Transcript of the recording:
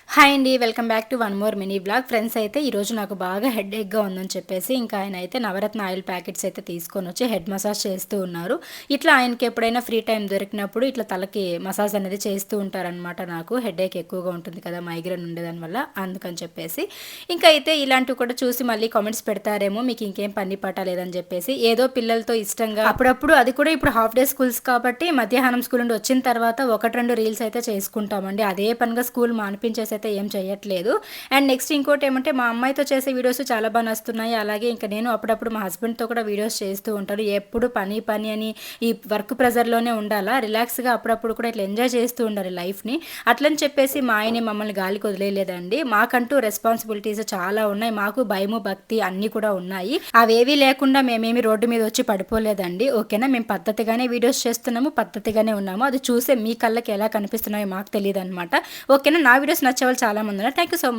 Hi అండి. Welcome back to one more mini blog. Friends అయితే ఈరోజు నాకు బాగా హెడేక్‌గా ఉందని చెప్పేసి ఇంకా ఆయన అయితే నవరత్న ఆయిల్ ప్యాకెట్స్ అయితే తీసుకొనొచ్చి హెడ్ మసాజ్ చేస్తూ ఉన్నారు. ఇట్లా ఆయనకి ఎప్పుడైనా ఫ్రీ టైం దొరికినప్పుడు ఇట్లా తలకి మసాజ్ అనేది చేస్తూ ఉంటారనమాట. నాకు హెడేక్ ఎక్కువగా ఉంటుంది కదా! మైగ్రేన్ ఉండేదాని వల్ల అందుకని చెప్పేసి. ఇంకా అయితే ఇలాంటివి కూడా చూసి మళ్ళీ కామెంట్స్ పెడతారేమో మీకు ఇంకేం పని పాట లేదని చెప్పేసి. ఏదో పిల్లలతో ఇష్టంగా అప్పుడప్పుడు అది కూడా ఇప్పుడు హాఫ్ డే స్కూల్స్ కాబట్టి మధ్యాహ్నం స్కూల్ నుండి వచ్చిన తర్వాత 1, 2 రీల్స్ అయితే చేసుకుంటామండి. అదే పనిగా స్కూల్ మానిపించేసి అయితే ఏం చేయట్లేదు. అండ్ నెక్స్ట్ ఇంకోటి ఏమంటే మా అమ్మాయితో చేసే వీడియోస్ చాలా బాగా నస్తున్నాయి. అలాగే ఇంకా నేను అప్పుడప్పుడు మా హస్బెండ్తో కూడా వీడియోస్ చేస్తూ ఉంటాను. ఎప్పుడు పని పని అని ఈ వర్క్ ప్రెజర్లోనే ఉండాలా, రిలాక్స్గా అప్పుడప్పుడు కూడా ఇట్లా ఎంజాయ్ చేస్తూ ఉండాలి లైఫ్ని. అట్లని చెప్పేసి మా ఆయనే మమ్మల్ని గాలికి వదిలేయలేదండి. మాకంటూ రెస్పాన్సిబిలిటీస్ చాలా ఉన్నాయి. మాకు భయము భక్తి అన్నీ కూడా ఉన్నాయి. అవేవి లేకుండా మేమేమి రోడ్డు మీద వచ్చి పడిపోలేదండి. ఓకేనా, మేము పద్ధతిగానే వీడియోస్ చేస్తున్నాము, పద్ధతిగానే ఉన్నాము. అది చూసే మీ కళ్ళకి ఎలా కనిపిస్తున్నాయో మాకు తెలియదు అనమాట. ఓకేనా, నా వీడియోస్ నచ్చేవాళ్ళు చాలా మంది ఉన్నారు. Thank you so much.